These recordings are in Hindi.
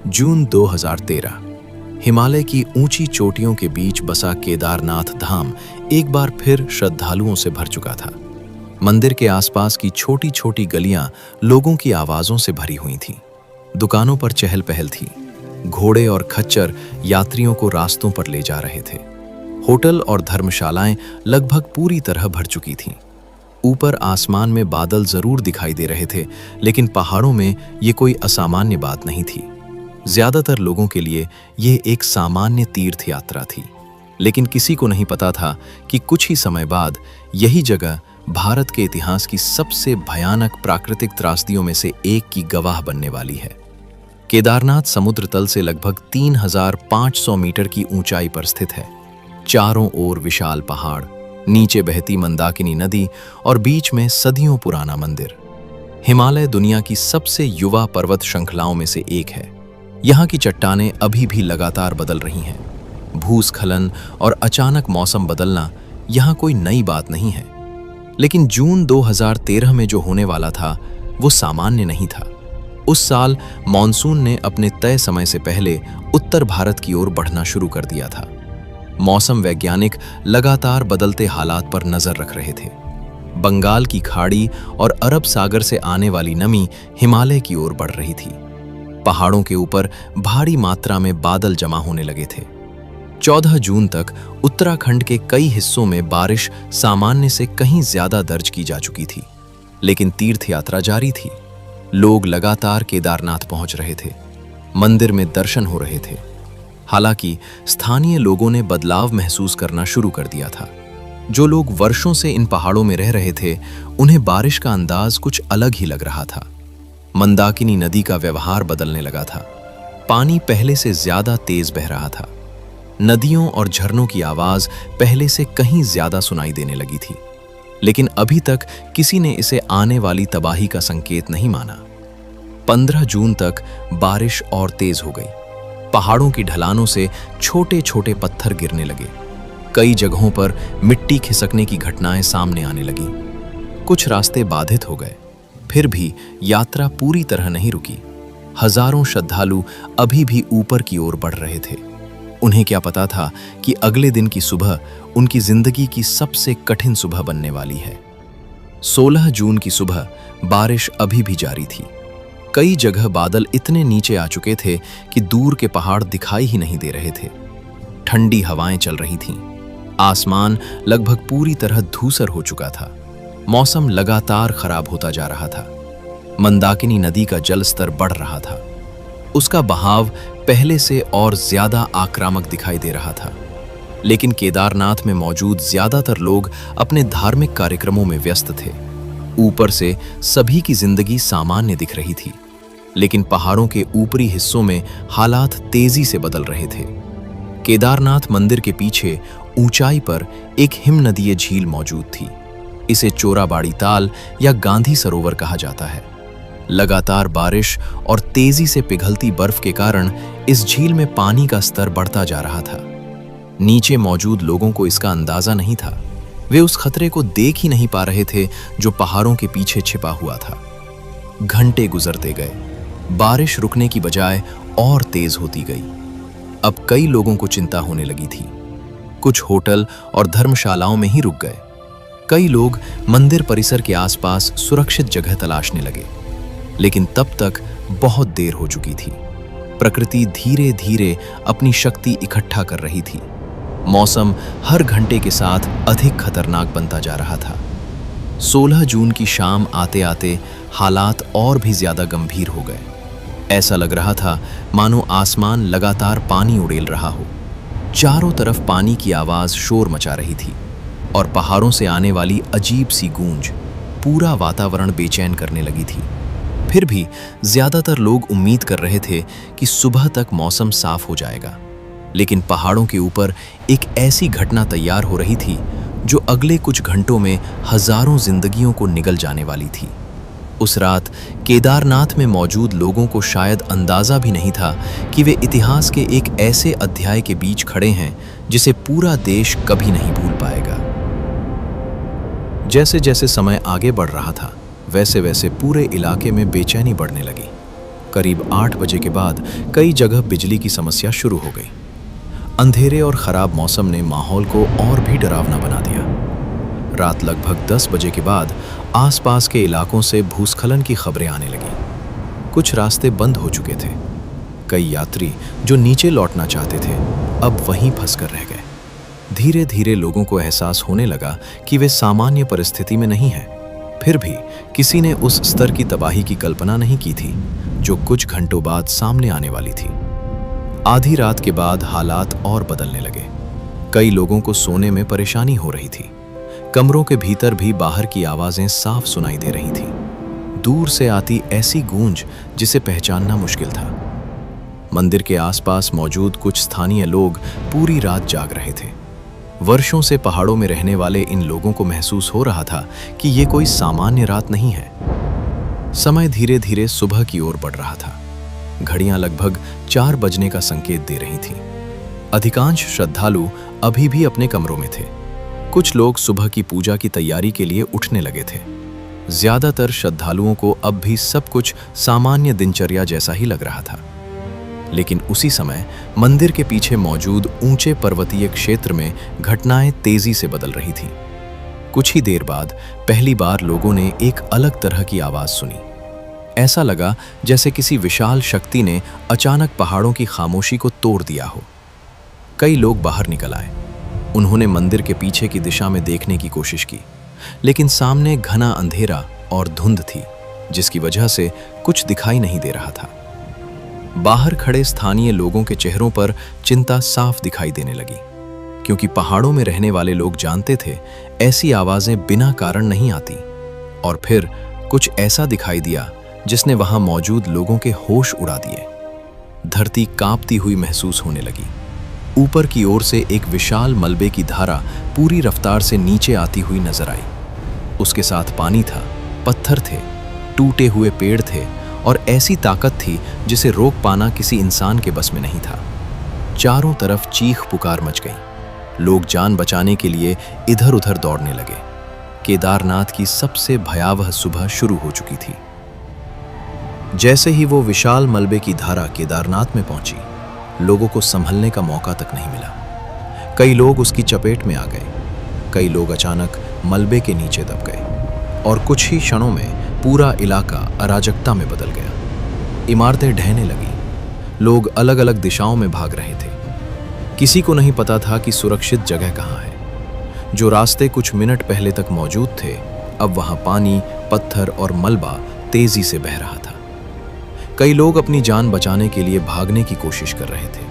जून 2013। हिमालय की ऊंची चोटियों के बीच बसा केदारनाथ धाम एक बार फिर श्रद्धालुओं से भर चुका था। मंदिर के आसपास की छोटी छोटी गलियां लोगों की आवाजों से भरी हुई थीं। दुकानों पर चहल पहल थी। घोड़े और खच्चर यात्रियों को रास्तों पर ले जा रहे थे। होटल और धर्मशालाएं लगभग पूरी तरह भर चुकी थीं। ऊपर आसमान में बादल जरूर दिखाई दे रहे थे, लेकिन पहाड़ों में ये कोई असामान्य बात नहीं थी। ज्यादातर लोगों के लिए ये एक सामान्य तीर्थ यात्रा थी, लेकिन किसी को नहीं पता था कि कुछ ही समय बाद यही जगह भारत के इतिहास की सबसे भयानक प्राकृतिक त्रासदियों में से एक की गवाह बनने वाली है। केदारनाथ समुद्र तल से लगभग 3500 मीटर की ऊंचाई पर स्थित है। चारों ओर विशाल पहाड़, नीचे बहती मंदाकिनी नदी और बीच में सदियों पुराना मंदिर। हिमालय दुनिया की सबसे युवा पर्वत श्रृंखलाओं में से एक है। यहाँ की चट्टानें अभी भी लगातार बदल रही हैं। भूस्खलन और अचानक मौसम बदलना यहाँ कोई नई बात नहीं है। लेकिन जून 2013 में जो होने वाला था वो सामान्य नहीं था। उस साल मॉनसून ने अपने तय समय से पहले उत्तर भारत की ओर बढ़ना शुरू कर दिया था। मौसम वैज्ञानिक लगातार बदलते हालात पर नजर रख रहे थे। बंगाल की खाड़ी और अरब सागर से आने वाली नमी हिमालय की ओर बढ़ रही थी। पहाड़ों के ऊपर भारी मात्रा में बादल जमा होने लगे थे। 14 जून तक उत्तराखंड के कई हिस्सों में बारिश सामान्य से कहीं ज्यादा दर्ज की जा चुकी थी, लेकिन तीर्थ यात्रा जारी थी। लोग लगातार केदारनाथ पहुंच रहे थे। मंदिर में दर्शन हो रहे थे। हालांकि स्थानीय लोगों ने बदलाव महसूस करना शुरू कर दिया था। जो लोग वर्षों से इन पहाड़ों में रह रहे थे, उन्हें बारिश का अंदाज कुछ अलग ही लग रहा था। मंदाकिनी नदी का व्यवहार बदलने लगा था। पानी पहले से ज्यादा तेज बह रहा था। नदियों और झरनों की आवाज पहले से कहीं ज्यादा सुनाई देने लगी थी, लेकिन अभी तक किसी ने इसे आने वाली तबाही का संकेत नहीं माना। 15 जून तक बारिश और तेज हो गई। पहाड़ों की ढलानों से छोटे छोटे पत्थर गिरने लगे। कई जगहों पर मिट्टी खिसकने की घटनाएं सामने आने लगी। कुछ रास्ते बाधित हो गए। फिर भी यात्रा पूरी तरह नहीं रुकी। हजारों श्रद्धालु अभी भी ऊपर की ओर बढ़ रहे थे। उन्हें क्या पता था कि अगले दिन की सुबह उनकी जिंदगी की सबसे कठिन सुबह बनने वाली है। 16 जून की सुबह बारिश अभी भी जारी थी। कई जगह बादल इतने नीचे आ चुके थे कि दूर के पहाड़ दिखाई ही नहीं दे रहे थे। ठंडी हवाएं चल रही थीं। आसमान लगभग पूरी तरह धूसर हो चुका था। मौसम लगातार खराब होता जा रहा था। मंदाकिनी नदी का जल स्तर बढ़ रहा था। उसका बहाव पहले से और ज्यादा आक्रामक दिखाई दे रहा था। लेकिन केदारनाथ में मौजूद ज्यादातर लोग अपने धार्मिक कार्यक्रमों में व्यस्त थे। ऊपर से सभी की जिंदगी सामान्य दिख रही थी, लेकिन पहाड़ों के ऊपरी हिस्सों में हालात तेजी से बदल रहे थे। केदारनाथ मंदिर के पीछे ऊंचाई पर एक हिमनदीय झील मौजूद थी। इसे चोराबाड़ी ताल या गांधी सरोवर कहा जाता है। लगातार बारिश और तेजी से पिघलती बर्फ के कारण इस झील में पानी का स्तर बढ़ता जा रहा था। नीचे मौजूद लोगों को इसका अंदाजा नहीं था। वे उस खतरे को देख ही नहीं पा रहे थे जो पहाड़ों के पीछे छिपा हुआ था। घंटे गुजरते गए। बारिश रुकने की बजाय और तेज होती गई। अब कई लोगों को चिंता होने लगी थी। कुछ होटल और धर्मशालाओं में ही रुक गए। कई लोग मंदिर परिसर के आसपास सुरक्षित जगह तलाशने लगे, लेकिन तब तक बहुत देर हो चुकी थी। प्रकृति धीरे धीरे अपनी शक्ति इकट्ठा कर रही थी। मौसम हर घंटे के साथ अधिक खतरनाक बनता जा रहा था। 16 जून की शाम आते आते हालात और भी ज्यादा गंभीर हो गए। ऐसा लग रहा था मानो आसमान लगातार पानी उड़ेल रहा हो। चारों तरफ पानी की आवाज शोर मचा रही थी और पहाड़ों से आने वाली अजीब सी गूंज पूरा वातावरण बेचैन करने लगी थी। फिर भी ज्यादातर लोग उम्मीद कर रहे थे कि सुबह तक मौसम साफ हो जाएगा, लेकिन पहाड़ों के ऊपर एक ऐसी घटना तैयार हो रही थी जो अगले कुछ घंटों में हजारों जिंदगियों को निगल जाने वाली थी। उस रात केदारनाथ में मौजूद लोगों को शायद अंदाजा भी नहीं था कि वे इतिहास के एक ऐसे अध्याय के बीच खड़े हैं जिसे पूरा देश कभी नहीं भूल पाएगा। जैसे जैसे समय आगे बढ़ रहा था, वैसे वैसे पूरे इलाके में बेचैनी बढ़ने लगी। करीब 8 बजे के बाद कई जगह बिजली की समस्या शुरू हो गई। अंधेरे और खराब मौसम ने माहौल को और भी डरावना बना दिया। रात लगभग 10 बजे के बाद आसपास के इलाकों से भूस्खलन की खबरें आने लगीं। कुछ रास्ते बंद हो चुके थे। कई यात्री जो नीचे लौटना चाहते थे अब वहीं फंसकर रह गए। धीरे धीरे लोगों को एहसास होने लगा कि वे सामान्य परिस्थिति में नहीं हैं। फिर भी किसी ने उस स्तर की तबाही की कल्पना नहीं की थी जो कुछ घंटों बाद सामने आने वाली थी। आधी रात के बाद हालात और बदलने लगे। कई लोगों को सोने में परेशानी हो रही थी। कमरों के भीतर भी बाहर की आवाजें साफ सुनाई दे रही थीं। दूर से आती ऐसी गूंज जिसे पहचानना मुश्किल था। मंदिर के आसपास मौजूद कुछ स्थानीय लोग पूरी रात जाग रहे थे। वर्षों से पहाड़ों में रहने वाले इन लोगों को महसूस हो रहा था कि ये कोई सामान्य रात नहीं है। समय धीरे धीरे सुबह की ओर बढ़ रहा था। घड़ियां लगभग 4 बजने का संकेत दे रही थीं। अधिकांश श्रद्धालु अभी भी अपने कमरों में थे। कुछ लोग सुबह की पूजा की तैयारी के लिए उठने लगे थे। ज्यादातर श्रद्धालुओं को अब भी सब कुछ सामान्य दिनचर्या जैसा ही लग रहा था। लेकिन उसी समय मंदिर के पीछे मौजूद ऊंचे पर्वतीय क्षेत्र में घटनाएं तेजी से बदल रही थीं। कुछ ही देर बाद पहली बार लोगों ने एक अलग तरह की आवाज सुनी। ऐसा लगा जैसे किसी विशाल शक्ति ने अचानक पहाड़ों की खामोशी को तोड़ दिया हो। कई लोग बाहर निकल आए। उन्होंने मंदिर के पीछे की दिशा में देखने की कोशिश की, लेकिन सामने घना अंधेरा और धुंध थी, जिसकी वजह से कुछ दिखाई नहीं दे रहा था। बाहर खड़े स्थानीय लोगों के चेहरों पर चिंता साफ दिखाई देने लगी, क्योंकि पहाड़ों में रहने वाले लोग जानते थे ऐसी आवाजें बिना कारण नहीं आती। और फिर कुछ ऐसा दिखाई दिया जिसने वहां मौजूद लोगों के होश उड़ा दिए। धरती कांपती हुई महसूस होने लगी। ऊपर की ओर से एक विशाल मलबे की धारा पूरी रफ्तार से नीचे आती हुई नजर आई। उसके साथ पानी था, पत्थर थे, टूटे हुए पेड़ थे और ऐसी ताकत थी जिसे रोक पाना किसी इंसान के बस में नहीं था। चारों तरफ चीख पुकार मच गई। लोग जान बचाने के लिए इधर उधर दौड़ने लगे। केदारनाथ की सबसे भयावह सुबह शुरू हो चुकी थी। जैसे ही वो विशाल मलबे की धारा केदारनाथ में पहुंची, लोगों को संभलने का मौका तक नहीं मिला। कई लोग उसकी चपेट में आ गए। कई लोग अचानक मलबे के नीचे दब गए और कुछ ही क्षणों में पूरा इलाका अराजकता में बदल गया। इमारतें ढहने लगीं। लोग अलग अलग दिशाओं में भाग रहे थे। किसी को नहीं पता था कि सुरक्षित जगह कहाँ है। जो रास्ते कुछ मिनट पहले तक मौजूद थे, अब वहां पानी, पत्थर और मलबा तेजी से बह रहा था। कई लोग अपनी जान बचाने के लिए भागने की कोशिश कर रहे थे,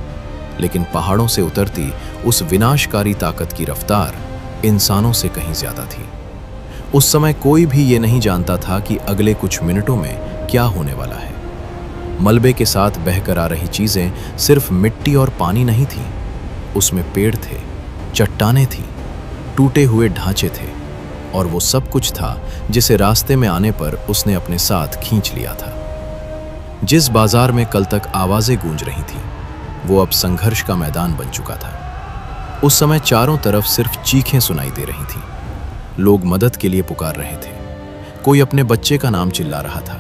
लेकिन पहाड़ों से उतरती उस विनाशकारी ताकत की रफ्तार इंसानों से कहीं ज्यादा थी। उस समय कोई भी ये नहीं जानता था कि अगले कुछ मिनटों में क्या होने वाला है। मलबे के साथ बहकर आ रही चीजें सिर्फ मिट्टी और पानी नहीं थी। उसमें पेड़ थे, चट्टानें थीं, टूटे हुए ढांचे थे और वो सब कुछ था जिसे रास्ते में आने पर उसने अपने साथ खींच लिया था। जिस बाजार में कल तक आवाजें गूंज रही थीं, वो अब संघर्ष का मैदान बन चुका था। उस समय चारों तरफ सिर्फ चीखें सुनाई दे रही थीं। लोग मदद के लिए पुकार रहे थे। कोई अपने बच्चे का नाम चिल्ला रहा था,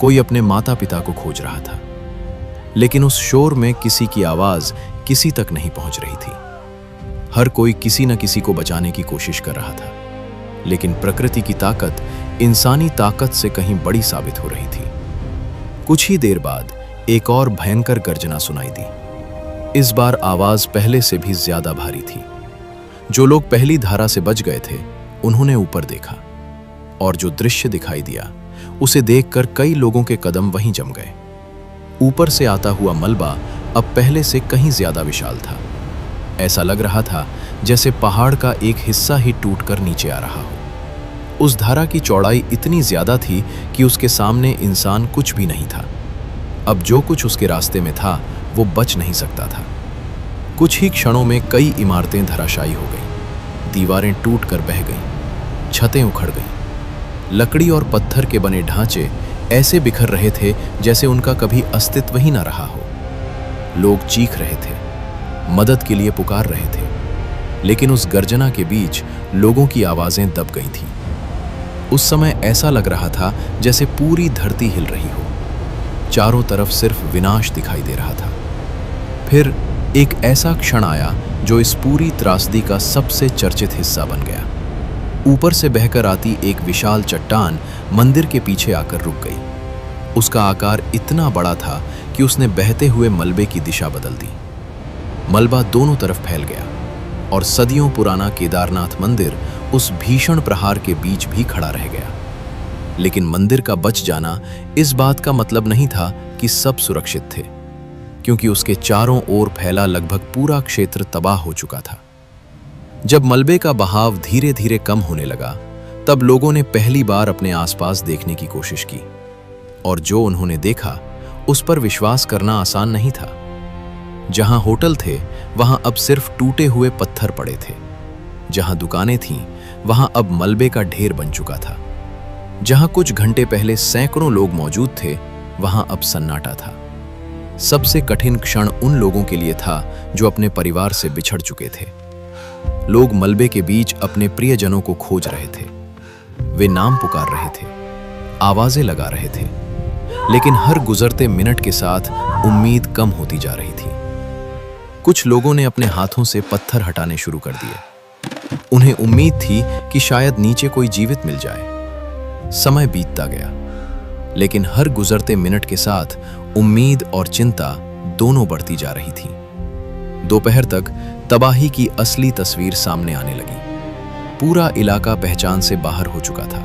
कोई अपने माता पिता को खोज रहा था। लेकिन उस शोर में किसी की आवाज किसी तक नहीं पहुंच रही थी। हर कोई किसी न किसी को बचाने की कोशिश कर रहा था, लेकिन प्रकृति की ताकत इंसानी ताकत से कहीं बड़ी साबित हो रही थी। कुछ ही देर बाद एक और भयंकर गर्जना सुनाई दी। इस बार आवाज पहले से भी ज्यादा भारी थी। जो लोग पहली धारा से बच गए थे, उन्होंने ऊपर देखा और जो दृश्य दिखाई दिया उसे देखकर कई लोगों के कदम वहीं जम गए। ऊपर से आता हुआ मलबा अब पहले से कहीं ज्यादा विशाल था। ऐसा लग रहा था जैसे पहाड़ का एक हिस्सा ही टूटकर नीचे आ रहा हो। उस धारा की चौड़ाई इतनी ज्यादा थी कि उसके सामने इंसान कुछ भी नहीं था। अब जो कुछ उसके रास्ते में था वो बच नहीं सकता था। कुछ ही क्षणों में कई इमारतें धराशायी हो गईं, दीवारें टूटकर बह गईं, छतें उखड़ गईं। लकड़ी और पत्थर के बने ढांचे ऐसे बिखर रहे थे जैसे उनका कभी अस्तित्व ही न रहा हो। लोग चीख रहे थे, मदद के लिए पुकार रहे थे, लेकिन उस गर्जना के बीच लोगों की आवाजें दब गई थीं। उस समय ऐसा लग रहा था जैसे पूरी धरती हिल रही हो। चारों तरफ सिर्फ विनाश दिखाई दे रहा था। फिर एक ऐसा क्षण आया जो इस पूरी त्रासदी का सबसे चर्चित हिस्सा बन गया। ऊपर से बहकर आती एक विशाल चट्टान मंदिर के पीछे आकर रुक गई। उसका आकार इतना बड़ा था कि उसने बहते हुए मलबे की दिशा बदल दी। मलबा दोनों तरफ फैल गया और सदियों पुराना केदारनाथ मंदिर उस भीषण प्रहार के बीच भी खड़ा रह गया। लेकिन मंदिर का बच जाना इस बात का मतलब नहीं था कि सब सुरक्षित थे, क्योंकि उसके चारों ओर फैला लगभग पूरा क्षेत्र तबाह हो चुका था। जब मलबे का बहाव धीरे धीरे कम होने लगा, तब लोगों ने पहली बार अपने आसपास देखने की कोशिश की, और जो उन्होंने देखा उस पर विश्वास करना आसान नहीं था। जहां होटल थे वहां अब सिर्फ टूटे हुए पत्थर पड़े थे। जहां दुकानें थीं वहां अब मलबे का ढेर बन चुका था। जहां कुछ घंटे पहले सैकड़ों लोग मौजूद थे वहां अब सन्नाटा था। सबसे कठिन क्षण उन लोगों के लिए था जो अपने परिवार से बिछड़ चुके थे। लोग मलबे के बीच अपने प्रियजनों को खोज रहे थे। वे नाम पुकार रहे थे, आवाजें लगा रहे थे, लेकिन हर गुजरते मिनट के साथ उम्मीद कम होती जा रही थी। कुछ लोगों ने अपने हाथों से पत्थर हटाने शुरू कर दिए। उन्हें उम्मीद थी कि शायद नीचे कोई जीवित मिल जाए। समय बीतता गया, लेकिन हर गुजरते मिनट के साथ उम्मीद और चिंता दोनों बढ़ती जा रही थी। दोपहर तक तबाही की असली तस्वीर सामने आने लगी। पूरा इलाका पहचान से बाहर हो चुका था।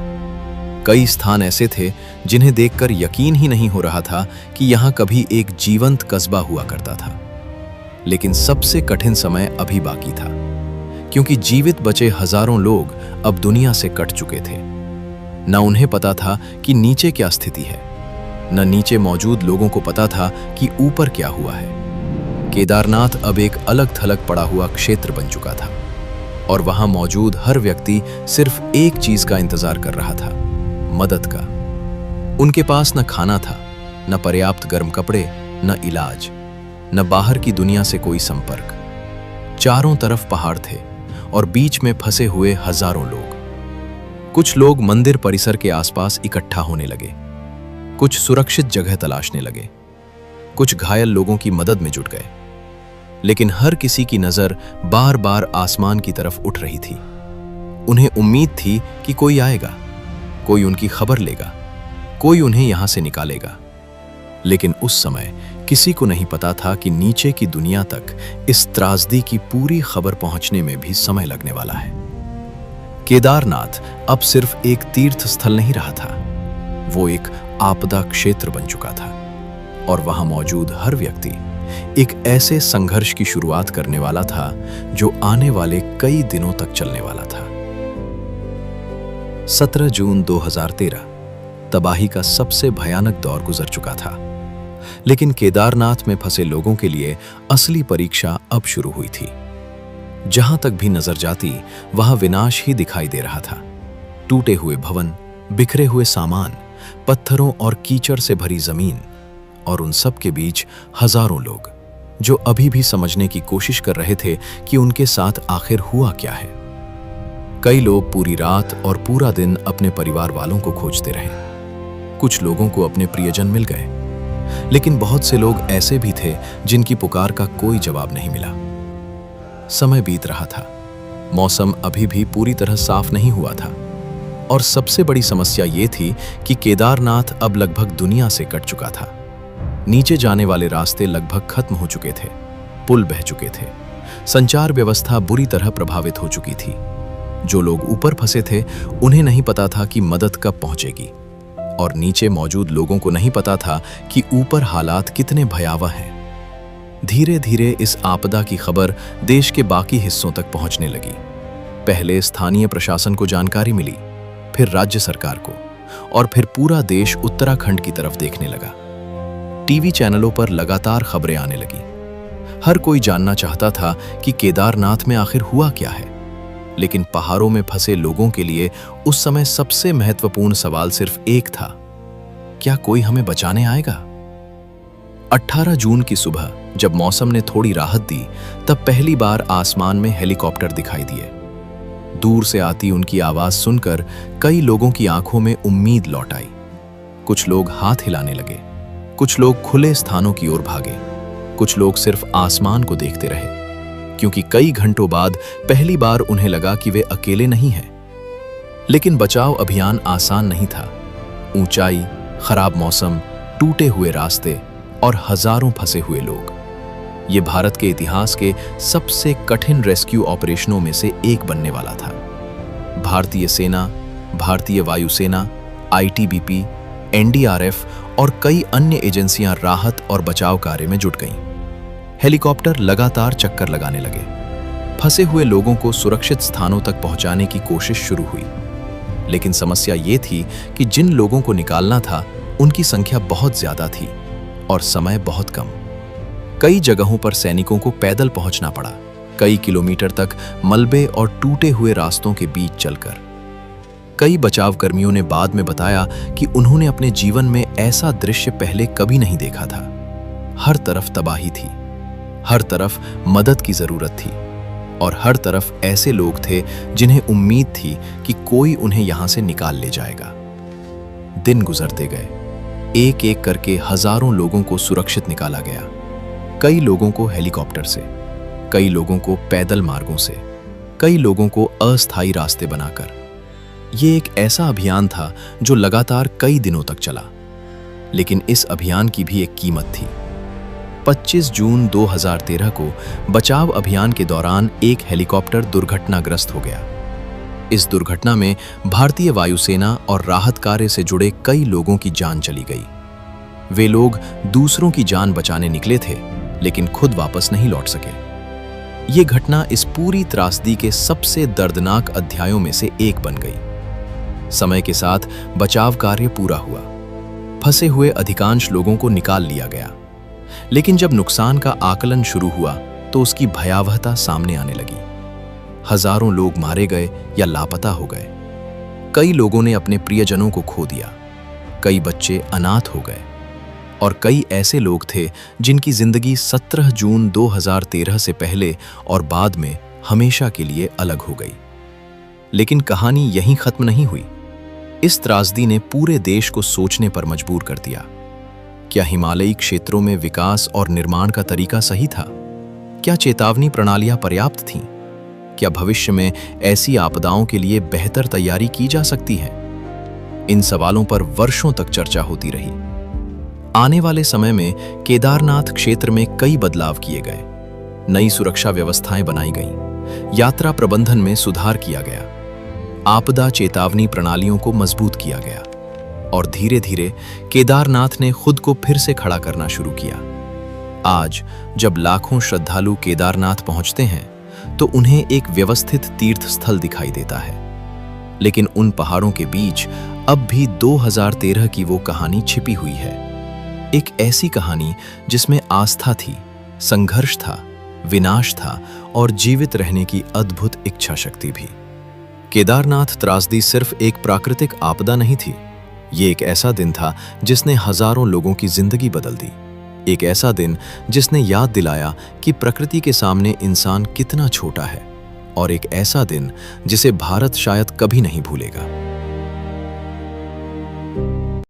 कई स्थान ऐसे थे जिन्हें देखकर यकीन ही नहीं हो रहा था कि यहां कभी एक जीवंत कस्बा हुआ करता था। लेकिन सबसे कठिन समय अभी बाकी था, क्योंकि जीवित बचे हजारों लोग अब दुनिया से कट चुके थे। न उन्हें पता था कि नीचे क्या स्थिति है, न नीचे मौजूद लोगों को पता था कि ऊपर क्या हुआ है। केदारनाथ अब एक अलग थलग पड़ा हुआ क्षेत्र बन चुका था, और वहां मौजूद हर व्यक्ति सिर्फ एक चीज का इंतजार कर रहा था, मदद का। उनके पास न खाना था, न पर्याप्त गर्म कपड़े, न इलाज, न बाहर की दुनिया से कोई संपर्क। चारों तरफ पहाड़ थे और बीच में फंसे हुए हजारों लोग। कुछ लोग मंदिर परिसर के आसपास इकट्ठा होने लगे, कुछ सुरक्षित जगह तलाशने लगे, कुछ घायल लोगों की मदद में जुट गए। लेकिन हर किसी की नजर बार बार आसमान की तरफ उठ रही थी। उन्हें उम्मीद थी कि कोई आएगा, कोई उनकी खबर लेगा, कोई उन्हें यहां से निकालेगा। लेकिन उस समय किसी को नहीं पता था कि नीचे की दुनिया तक इस त्रासदी की पूरी खबर पहुंचने में भी समय लगने वाला है। केदारनाथ अब सिर्फ एक तीर्थ स्थल नहीं रहा था, वो एक आपदा क्षेत्र बन चुका था, और वहां मौजूद हर व्यक्ति एक ऐसे संघर्ष की शुरुआत करने वाला था जो आने वाले कई दिनों तक चलने वाला था। 17 जून 2013 तबाही का सबसे भयानक दौर गुजर चुका था, लेकिन केदारनाथ में फंसे लोगों के लिए असली परीक्षा अब शुरू हुई थी। जहां तक भी नजर जाती वहां विनाश ही दिखाई दे रहा था। टूटे हुए भवन, बिखरे हुए सामान, पत्थरों और कीचड़ से भरी जमीन, और उन सब के बीच हजारों लोग जो अभी भी समझने की कोशिश कर रहे थे कि उनके साथ आखिर हुआ क्या है। कई लोग पूरी रात और पूरा दिन अपने परिवार वालों को खोजते रहे। कुछ लोगों को अपने प्रियजन मिल गए, लेकिन बहुत से लोग ऐसे भी थे जिनकी पुकार का कोई जवाब नहीं मिला। समय बीत रहा था, मौसम अभी भी पूरी तरह साफ नहीं हुआ था, और सबसे बड़ी समस्या ये थी कि केदारनाथ अब लगभग दुनिया से कट चुका था। नीचे जाने वाले रास्ते लगभग खत्म हो चुके थे, पुल बह चुके थे, संचार व्यवस्था बुरी तरह प्रभावित हो चुकी थी। जो लोग ऊपर फंसे थे उन्हें नहीं पता था कि मदद कब पहुंचेगी, और नीचे मौजूद लोगों को नहीं पता था कि ऊपर हालात कितने भयावह हैं। धीरे धीरे इस आपदा की खबर देश के बाकी हिस्सों तक पहुंचने लगी। पहले स्थानीय प्रशासन को जानकारी मिली, फिर राज्य सरकार को, और फिर पूरा देश उत्तराखंड की तरफ देखने लगा। टीवी चैनलों पर लगातार खबरें आने लगी। हर कोई जानना चाहता था कि केदारनाथ में आखिर हुआ क्या है। लेकिन पहाड़ों में फंसे लोगों के लिए उस समय सबसे महत्वपूर्ण सवाल सिर्फ एक था, क्या कोई हमें बचाने आएगा? 18 जून की सुबह जब मौसम ने थोड़ी राहत दी, तब पहली बार आसमान में हेलीकॉप्टर दिखाई दिए। दूर से आती उनकी आवाज सुनकर कई लोगों की आंखों में उम्मीद लौट आई। कुछ लोग हाथ हिलाने लगे, कुछ लोग खुले स्थानों की ओर भागे, कुछ लोग सिर्फ आसमान को देखते रहे, क्योंकि कई घंटों बाद पहली बार उन्हें लगा कि वे अकेले नहीं हैं। लेकिन बचाव अभियान आसान नहीं था। ऊंचाई, खराब मौसम, टूटे हुए रास्ते और हजारों फंसे हुए लोग। ये भारत के इतिहास के सबसे कठिन रेस्क्यू ऑपरेशनों में से एक बनने वाला था। भारतीय सेना, भारतीय वायुसेना, आईटीबीपी, एनडीआरएफ और कई अन्य एजेंसियां राहत और बचाव कार्य में जुट गईं। हेलीकॉप्टर लगातार चक्कर लगाने लगे। फंसे हुए लोगों को सुरक्षित स्थानों तक पहुंचाने की कोशिश शुरू हुई। लेकिन समस्या ये थी कि जिन लोगों को निकालना था, उनकी संख्या बहुत ज्यादा थी और समय बहुत कम। कई जगहों पर सैनिकों को पैदल पहुंचना पड़ा, कई किलोमीटर तक मलबे और टूटे हुए रास्तों के बीच चलकर। कई बचाव कर्मियों ने बाद में बताया कि उन्होंने अपने जीवन में ऐसा दृश्य पहले कभी नहीं देखा था। हर तरफ तबाही थी, हर तरफ मदद की जरूरत थी और हर तरफ ऐसे लोग थे जिन्हें उम्मीद थी कि कोई उन्हें यहां से निकाल ले जाएगा। दिन गुजरते गए, एक एक करके हजारों लोगों को सुरक्षित निकाला गया। कई लोगों को हेलीकॉप्टर से, कई लोगों को पैदल मार्गों से, कई लोगों को अस्थायी रास्ते बनाकर। ये एक ऐसा अभियान था जो लगातार कई दिनों तक चला। लेकिन इस अभियान की भी एक कीमत थी। 25 जून 2013 को बचाव अभियान के दौरान एक हेलीकॉप्टर दुर्घटनाग्रस्त हो गया। इस दुर्घटना में भारतीय वायुसेना और राहत कार्य से जुड़े कई लोगों की जान चली गई। वे लोग दूसरों की जान बचाने निकले थे, लेकिन खुद वापस नहीं लौट सके। ये घटना इस पूरी त्रासदी के सबसे दर्दनाक अध्यायों में से एक बन गई। समय के साथ बचाव कार्य पूरा हुआ। फंसे हुए अधिकांश लोगों को निकाल लिया गया। लेकिन जब नुकसान का आकलन शुरू हुआ तो उसकी भयावहता सामने आने लगी। हजारों लोग मारे गए या लापता हो गए। कई लोगों ने अपने प्रियजनों को खो दिया। कई बच्चे अनाथ हो गए और कई ऐसे लोग थे जिनकी जिंदगी 17 जून 2013 से पहले और बाद में हमेशा के लिए अलग हो गई। लेकिन कहानी यहीं खत्म नहीं हुई। इस त्रासदी ने पूरे देश को सोचने पर मजबूर कर दिया। क्या हिमालयी क्षेत्रों में विकास और निर्माण का तरीका सही था? क्या चेतावनी प्रणालियां पर्याप्त थीं? क्या भविष्य में ऐसी आपदाओं के लिए बेहतर तैयारी की जा सकती है? इन सवालों पर वर्षों तक चर्चा होती रही। आने वाले समय में केदारनाथ क्षेत्र में कई बदलाव किए गए। नई सुरक्षा व्यवस्थाएं बनाई गईं, यात्रा प्रबंधन में सुधार किया गया, आपदा चेतावनी प्रणालियों को मजबूत किया गया और धीरे धीरे केदारनाथ ने खुद को फिर से खड़ा करना शुरू किया। आज जब लाखों श्रद्धालु केदारनाथ पहुंचते हैं तो उन्हें एक व्यवस्थित तीर्थ स्थल दिखाई देता है। लेकिन उन पहाड़ों के बीच अब भी 2013 की वो कहानी छिपी हुई है। एक ऐसी कहानी जिसमें आस्था थी, संघर्ष था, विनाश था और जीवित रहने की अद्भुत इच्छा शक्ति भी। केदारनाथ त्रासदी सिर्फ एक प्राकृतिक आपदा नहीं थी। ये एक ऐसा दिन था जिसने हजारों लोगों की जिंदगी बदल दी। एक ऐसा दिन जिसने याद दिलाया कि प्रकृति के सामने इंसान कितना छोटा है और एक ऐसा दिन जिसे भारत शायद कभी नहीं भूलेगा।